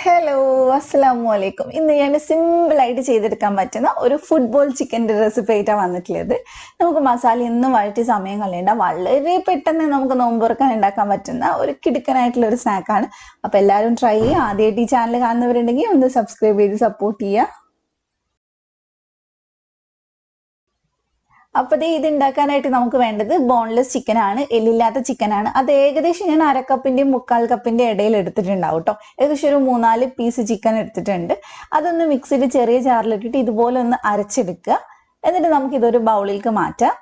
Hello, അസ്സലാമു അലൈക്കും. ഇന്ന് ഞാൻ സിമ്പിളായിട്ട് ചെയ്തെടുക്കാൻ പറ്റുന്ന ഒരു ഫുട്ബോൾ ചിക്കൻ്റെ റെസിപ്പി ആയിട്ടാണ് വന്നിട്ടുള്ളത്. നമുക്ക് മസാല ഒന്നും വഴറ്റി സമയം കളയണ്ട, വളരെ പെട്ടെന്ന് നമുക്ക് നോമ്പ് തുറക്കാൻ ഉണ്ടാക്കാൻ പറ്റുന്ന ഒരു കിടുക്കനായിട്ടുള്ള ഒരു സ്നാക്കാണ്. അപ്പോൾ എല്ലാവരും ട്രൈ ചെയ്യുക. ആദ്യമായിട്ട് ഈ ചാനൽ കാണുന്നവരുണ്ടെങ്കിൽ ഒന്ന് സബ്സ്ക്രൈബ് ചെയ്ത് സപ്പോർട്ട് ചെയ്യുക. അപ്പോൾ ഇത് ഉണ്ടാക്കാനായിട്ട് നമുക്ക് വേണ്ടത് ബോൺലെസ് ചിക്കൻ ആണ്, എല്ലില്ലാത്ത ചിക്കൻ ആണ്. അത് ഏകദേശം ഞാൻ അരക്കപ്പിന്റെയും 1/4 കപ്പിന്റെ ഇടയിൽ എടുത്തിട്ടുണ്ടാവും കേട്ടോ. ഏകദേശം ഒരു 3-4 പീസ് ചിക്കൻ എടുത്തിട്ടുണ്ട്. അതൊന്ന് മിക്സിയിൽ ചെറിയ ജാറിലിട്ടിട്ട് ഇതുപോലെ ഒന്ന് അരച്ചെടുക്കുക. എന്നിട്ട് നമുക്ക് ഇതൊരു ബൗളിലേക്ക് മാറ്റാം.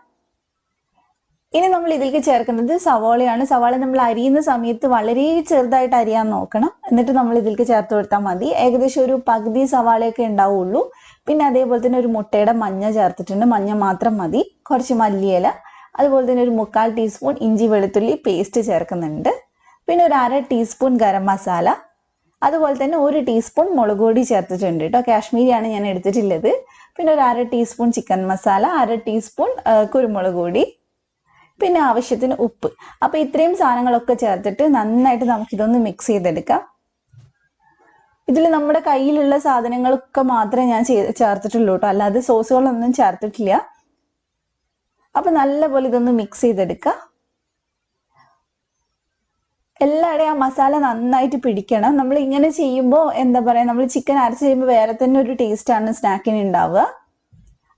ഇനി നമ്മൾ ഇതിലേക്ക് ചേർക്കുന്നത് സവാളയാണ്. സവാള നമ്മൾ അരിയുന്ന സമയത്ത് വളരെ ചെറുതായിട്ട് അരിയാൻ നോക്കണം. എന്നിട്ട് നമ്മൾ ഇതിലേക്ക് ചേർത്ത് കൊടുത്താൽ മതി. ഏകദേശം ഒരു പകുതി സവാളയൊക്കെ ഉണ്ടാവുള്ളൂ. പിന്നെ അതേപോലെ തന്നെ ഒരു മുട്ടയുടെ മഞ്ഞ ചേർത്തിട്ടുണ്ട്, മഞ്ഞ മാത്രം മതി. കുറച്ച് മല്ലിയില, അതുപോലെ തന്നെ ഒരു 1/4 ടീസ്പൂൺ ഇഞ്ചി വെളുത്തുള്ളി പേസ്റ്റ് ചേർക്കുന്നുണ്ട്. പിന്നെ ഒരു 1/2 ടീസ്പൂൺ ഗരം മസാല, അതുപോലെ തന്നെ 1 ടീസ്പൂൺ മുളക് പൊടി ചേർത്തിട്ടുണ്ട് കേട്ടോ. കാശ്മീരിയാണ് ഞാൻ എടുത്തിട്ടുള്ളത്. പിന്നെ ഒരു 1/2 ടീസ്പൂൺ ചിക്കൻ മസാല, 1/2 ടീസ്പൂൺ കുരുമുളക് പൊടി, പിന്നെ ആവശ്യത്തിന് ഉപ്പ്. അപ്പോൾ ഇത്രയും സാധനങ്ങളൊക്കെ ചേർത്തിട്ട് നന്നായിട്ട് നമുക്കിതൊന്ന് മിക്സ് ചെയ്തെടുക്കാം. ഇതിൽ നമ്മുടെ കയ്യിലുള്ള സാധനങ്ങളൊക്കെ മാത്രമേ ഞാൻ ചേർത്തിട്ടുള്ളൂ കേട്ടോ, അല്ലാതെ സോസുകളൊന്നും ചേർത്തിട്ടില്ല. അപ്പൊ നല്ലപോലെ ഇതൊന്ന് മിക്സ് ചെയ്തെടുക്കുക. എല്ലാവരുടെയും ആ മസാല നന്നായിട്ട് പിടിക്കണം. നമ്മൾ ഇങ്ങനെ ചെയ്യുമ്പോൾ എന്താ പറയാ, നമ്മൾ ചിക്കൻ അരച്ച് ചെയ്യുമ്പോൾ വേറെ തന്നെ ഒരു ടേസ്റ്റ് ആണ് സ്നാക്കിന് ഉണ്ടാവുക.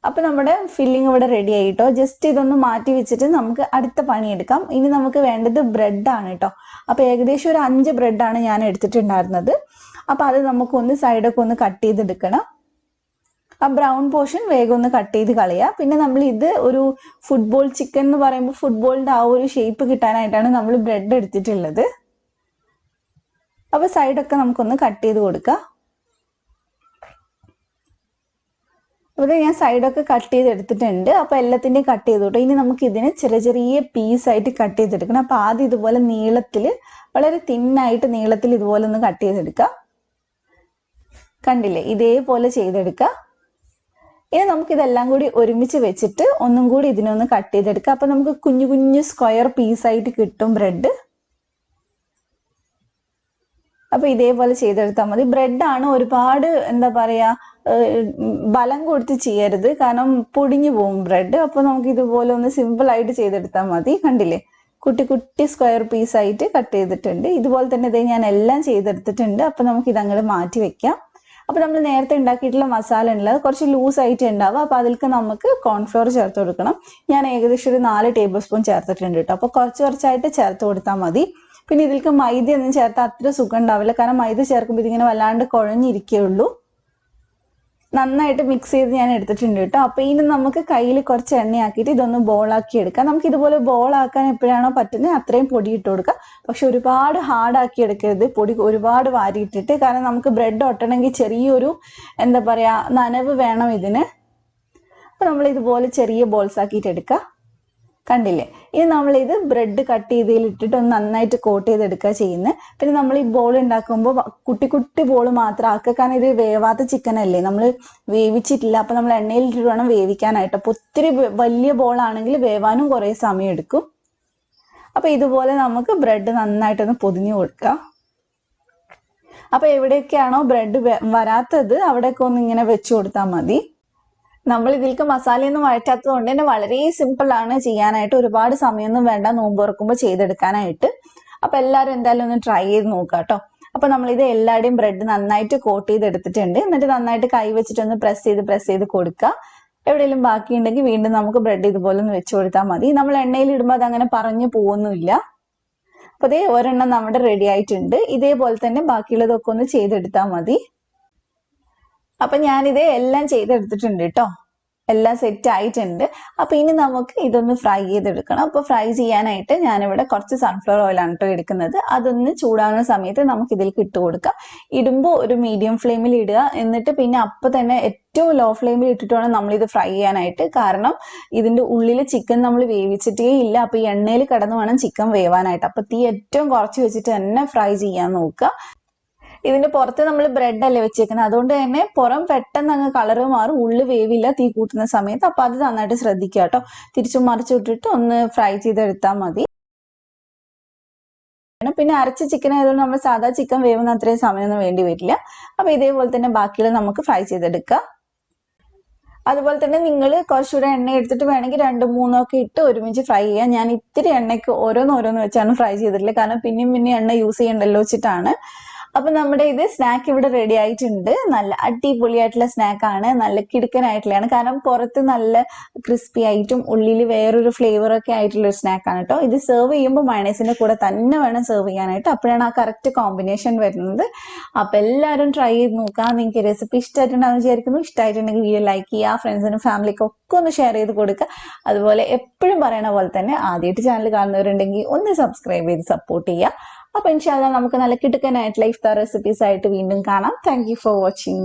അപ്പൊ നമ്മുടെ ഫില്ലിംഗ് ഇവിടെ റെഡി ആയിട്ടോ. ജസ്റ്റ് ഇതൊന്ന് മാറ്റി വെച്ചിട്ട് നമുക്ക് അടുത്ത പണിയെടുക്കാം. ഇനി നമുക്ക് വേണ്ടത് ബ്രെഡാണ് കേട്ടോ. അപ്പൊ ഏകദേശം ഒരു 5 ബ്രെഡാണ് ഞാൻ എടുത്തിട്ടുണ്ടായിരുന്നത്. അപ്പൊ അത് നമുക്കൊന്ന് സൈഡൊക്കെ ഒന്ന് കട്ട് ചെയ്തെടുക്കണം. ആ ബ്രൗൺ പോർഷൻ വേഗം ഒന്ന് കട്ട് ചെയ്ത് കളയുക. പിന്നെ നമ്മൾ ഇത് ഒരു ഫുട്ബോൾ ചിക്കൻ എന്ന് പറയുമ്പോൾ ഫുട്ബോളിന്റെ ആ ഒരു ഷേപ്പ് കിട്ടാനായിട്ടാണ് നമ്മൾ ബ്രെഡ് എടുത്തിട്ടുള്ളത്. അപ്പൊ സൈഡൊക്കെ നമുക്കൊന്ന് കട്ട് ചെയ്ത് കൊടുക്കാം. ഇവിടെ ഞാൻ സൈഡൊക്കെ കട്ട് ചെയ്തെടുത്തിട്ടുണ്ട്. അപ്പോൾ എല്ലാത്തിൻ്റെയും കട്ട് ചെയ്തോട്ടെ. ഇനി നമുക്ക് ഇതിനെ ചെറിയ ചെറിയ പീസായിട്ട് കട്ട് ചെയ്തെടുക്കണം. അപ്പോൾ ആദ്യം ഇതുപോലെ നീളത്തിൽ, വളരെ തിന്നായിട്ട് നീളത്തിൽ ഇതുപോലെ ഒന്ന് കട്ട് ചെയ്തെടുക്കുക. കണ്ടില്ലേ, ഇതേപോലെ ചെയ്തെടുക്കുക. ഇനി നമുക്കിതെല്ലാം കൂടി ഒരുമിച്ച് വെച്ചിട്ട് ഒന്നും കൂടി ഇതിനൊന്ന് കട്ട് ചെയ്തെടുക്കുക. അപ്പോൾ നമുക്ക് കുഞ്ഞു കുഞ്ഞു സ്ക്വയർ പീസായിട്ട് കിട്ടും ബ്രെഡ്. അപ്പോൾ ഇതേപോലെ ചെയ്തെടുത്താൽ മതി. ബ്രെഡാണ് ഒരുപാട് എന്താ പറയുക, ബലം കൊടുത്ത് ചെയ്യരുത്, കാരണം പൊടിഞ്ഞു പോകും ബ്രെഡ്. അപ്പോൾ നമുക്ക് ഇതുപോലെ ഒന്ന് സിമ്പിളായിട്ട് ചെയ്തെടുത്താൽ മതി. കണ്ടില്ലേ, കുട്ടി കുട്ടി സ്ക്വയർ പീസായിട്ട് കട്ട് ചെയ്തിട്ടുണ്ട്. ഇതുപോലെ തന്നെ ഇത് ഞാൻ എല്ലാം ചെയ്തെടുത്തിട്ടുണ്ട്. അപ്പോൾ നമുക്ക് ഇതങ്ങോട്ട് മാറ്റി വെക്കാം. അപ്പോൾ നമ്മൾ നേരത്തെ ഉണ്ടാക്കിയിട്ടുള്ള മസാല ഉള്ളത് കുറച്ച് ലൂസായിട്ട് ഉണ്ടാവുക. അപ്പോൾ അതിലേക്ക് നമുക്ക് കോൺഫ്ലോർ ചേർത്ത് കൊടുക്കണം. ഞാൻ ഏകദേശം ഒരു 4 ടേബിൾ സ്പൂൺ ചേർത്തിട്ടുണ്ട് കേട്ടോ. അപ്പോൾ കുറച്ചായിട്ട് ചേർത്ത് കൊടുത്താൽ മതി. പിന്നെ ഇതിലേക്ക് മൈദ ഒന്നും ചേർത്താൽ അത്ര സുഖം ഉണ്ടാവില്ല, കാരണം മൈദ ചേർക്കുമ്പോൾ ഇതിങ്ങനെ വല്ലാണ്ട് കുഴഞ്ഞിരിക്കുകയുള്ളൂ. നന്നായിട്ട് മിക്സ് ചെയ്ത് ഞാൻ എടുത്തിട്ടുണ്ട് കേട്ടോ. അപ്പോൾ ഇനി നമുക്ക് കയ്യിൽ കുറച്ച് എണ്ണയാക്കിയിട്ട് ഇതൊന്ന് ബോളാക്കി എടുക്കാം. നമുക്ക് ഇതുപോലെ ബോളാക്കാൻ എപ്പോഴാണോ പറ്റുന്നത് അത്രയും പൊടി ഇട്ട് കൊടുക്കാം. പക്ഷെ ഒരുപാട് ഹാർഡാക്കി എടുക്കരുത്, പൊടി ഒരുപാട് വാരിയിട്ടിട്ട്, കാരണം നമുക്ക് ബ്രെഡ് ഒട്ടണമെങ്കിൽ ചെറിയൊരു എന്താ പറയുക നനവ് വേണം ഇതിന്. അപ്പോൾ നമ്മൾ ഇതുപോലെ ചെറിയ ബോൾസ് ആക്കിയിട്ട് എടുക്കുക. കണ്ടില്ലേ, ഇനി നമ്മളിത് ബ്രെഡ് കട്ട് ചെയ്തതിലിട്ടിട്ട് ഒന്ന് നന്നായിട്ട് കോട്ട് ചെയ്തെടുക്കുക ചെയ്യുന്നത്. പിന്നെ നമ്മൾ ഈ ബോൾ ഉണ്ടാക്കുമ്പോൾ കുട്ടി കുട്ടി ബോൾ മാത്രം ആക്കുക, കാരണം ഇത് വേവാത്ത ചിക്കൻ അല്ലേ, നമ്മൾ വേവിച്ചിട്ടില്ല. അപ്പോൾ നമ്മൾ എണ്ണയിലിട്ടിട്ട് വേണം വേവിക്കാനായിട്ട്. അപ്പോൾ ഒത്തിരി വലിയ ബോളാണെങ്കിൽ വേവാനും കുറേ സമയം എടുക്കും. അപ്പോൾ ഇതുപോലെ നമുക്ക് ബ്രെഡ് നന്നായിട്ടൊന്ന് പൊതിഞ്ഞു കൊടുക്കുക. അപ്പോൾ എവിടെയൊക്കെയാണോ ബ്രെഡ് വരാത്തത് അവിടെയൊക്കെ ഒന്ന് ഇങ്ങനെ വെച്ച് കൊടുത്താൽ മതി. നമ്മൾ ഇതിലേക്ക് മസാലയൊന്നും വഴറ്റാത്തത് കൊണ്ട് തന്നെ വളരെ സിമ്പിളാണ് ചെയ്യാനായിട്ട്. ഒരുപാട് സമയമൊന്നും വേണ്ട നോമ്പ് തുറക്കുമ്പോൾ ചെയ്തെടുക്കാനായിട്ട്. അപ്പൊ എല്ലാവരും എന്തായാലും ഒന്ന് ട്രൈ ചെയ്ത് നോക്കുക കേട്ടോ. അപ്പൊ നമ്മളിത് എല്ലാവരുടെയും ബ്രെഡ് നന്നായിട്ട് കോട്ട് ചെയ്തെടുത്തിട്ടുണ്ട്. എന്നിട്ട് നന്നായിട്ട് കൈ വെച്ചിട്ടൊന്ന് പ്രസ് ചെയ്ത് കൊടുക്കുക. എവിടെയെങ്കിലും ബാക്കിയുണ്ടെങ്കിൽ വീണ്ടും നമുക്ക് ബ്രെഡ് ഇതുപോലെ ഒന്ന് വെച്ച് കൊടുത്താൽ മതി. നമ്മൾ എണ്ണയിൽ ഇടുമ്പോൾ അത് അങ്ങനെ പറഞ്ഞു പോകുന്നില്ല. അപ്പൊ അതേ ഒരെണ്ണം നമ്മുടെ റെഡി ആയിട്ടുണ്ട്. ഇതേപോലെ തന്നെ ബാക്കിയുള്ളതൊക്കെ ഒന്ന് ചെയ്തെടുത്താൽ മതി. അപ്പൊ ഞാനിത് എല്ലാം ചെയ്തെടുത്തിട്ടുണ്ട് കേട്ടോ, എല്ലാം സെറ്റ് ആയിട്ടുണ്ട്. അപ്പൊ ഇനി നമുക്ക് ഇതൊന്ന് ഫ്രൈ ചെയ്തെടുക്കണം. അപ്പൊ ഫ്രൈ ചെയ്യാനായിട്ട് ഞാനിവിടെ കുറച്ച് സൺഫ്ലവർ ഓയിലാണ് കേട്ടോ എടുക്കുന്നത്. അതൊന്ന് ചൂടാകുന്ന സമയത്ത് നമുക്ക് ഇതിലേക്ക് ഇട്ട് കൊടുക്കാം. ഇടുമ്പോൾ ഒരു മീഡിയം ഫ്ലെയിമിൽ ഇടുക. എന്നിട്ട് പിന്നെ അപ്പൊ തന്നെ ഏറ്റവും ലോ ഫ്ലെയിമിൽ ഇട്ടിട്ട് വേണം നമ്മളിത് ഫ്രൈ ചെയ്യാനായിട്ട്. കാരണം ഇതിന്റെ ഉള്ളിൽ ചിക്കൻ നമ്മൾ വേവിച്ചിട്ടേ ഇല്ല. അപ്പൊ ഈ എണ്ണയിൽ കിടന്ന് വേണം ചിക്കൻ വേവാനായിട്ട്. അപ്പൊ തീ ഏറ്റവും കുറച്ച് വെച്ചിട്ട് തന്നെ ഫ്രൈ ചെയ്യാൻ നോക്കുക. ഇതിന്റെ പുറത്ത് നമ്മൾ ബ്രെഡ് അല്ലേ വെച്ചേക്കുന്നത്, അതുകൊണ്ട് തന്നെ പുറം പെട്ടെന്ന് അങ്ങ് കളറ് മാറും, ഉള്ളു വേവില്ല തീ കൂട്ടുന്ന സമയത്ത്. അപ്പൊ അത് നന്നായിട്ട് ശ്രദ്ധിക്കുക കേട്ടോ. തിരിച്ചും മറിച്ചു വിട്ടിട്ട് ഒന്ന് ഫ്രൈ ചെയ്തെടുത്താൽ മതി. പിന്നെ അരച്ച ചിക്കൻ ആയതുകൊണ്ട് നമ്മൾ സാധാ ചിക്കൻ വേവുന്ന അത്രയും സമയമൊന്നും വേണ്ടി വരില്ല. അപ്പൊ ഇതേപോലെ തന്നെ ബാക്കിയുള്ള നമുക്ക് ഫ്രൈ ചെയ്തെടുക്കാം. അതുപോലെ തന്നെ നിങ്ങൾ കുറച്ചുകൂടെ എണ്ണ എടുത്തിട്ട് വേണമെങ്കിൽ 2-3 ഒക്കെ ഇട്ട് ഒരുമിച്ച് ഫ്രൈ ചെയ്യാം. ഞാൻ ഇത്തിരി എണ്ണയ്ക്ക് ഓരോന്ന് വെച്ചാണ് ഫ്രൈ ചെയ്തിട്ടുള്ളത്, കാരണം പിന്നെയും എണ്ണ യൂസ് ചെയ്യണ്ടല്ലോ വെച്ചിട്ടാണ്. അപ്പൊ നമ്മുടെ ഇത് സ്നാക്ക് ഇവിടെ റെഡി ആയിട്ടുണ്ട്. നല്ല അടിപൊളിയായിട്ടുള്ള സ്നാക്കാണ്, നല്ല കിടുക്കനായിട്ടുള്ളതാണ്. കാരണം പുറത്ത് നല്ല ക്രിസ്പി ആയിട്ടും ഉള്ളിൽ വേറൊരു ഫ്ലേവർ ഒക്കെ ആയിട്ടുള്ള ഒരു സ്നാക്കാണ് കേട്ടോ. ഇത് സെർവ് ചെയ്യുമ്പോൾ മയണൈസിന്റെ കൂടെ തന്നെ വേണം സെർവ് ചെയ്യാനായിട്ട്, അപ്പോഴാണ് ആ കറക്റ്റ് കോമ്പിനേഷൻ വരുന്നത്. അപ്പൊ എല്ലാവരും ട്രൈ ചെയ്ത് നോക്കാം. നിങ്ങൾക്ക് റെസിപ്പി ഇഷ്ടമായിട്ടുണ്ടാവും വിചാരിക്കുന്നു. ഇഷ്ടമായിട്ടുണ്ടെങ്കിൽ വീഡിയോ ലൈക്ക് ചെയ്യുക, ഫ്രണ്ട്സിനും ഫാമിലിക്കും ഒക്കെ ഒന്ന് ഷെയർ ചെയ്ത് കൊടുക്കുക. അതുപോലെ എപ്പോഴും പറയണ പോലെ തന്നെ ആദ്യമായിട്ട് ചാനൽ കാണുന്നവരുണ്ടെങ്കിൽ ഒന്ന് സബ്സ്ക്രൈബ് ചെയ്ത് സപ്പോർട്ട് ചെയ്യുക. അപ്പൊ ഇൻഷാ അല്ലാഹ് നമുക്ക് നല്ല കിടുക്കനായിട്ടുള്ള ഇഫ്താർ റെസിപ്പീസ് ആയിട്ട് വീണ്ടും കാണാം. Thank you for watching.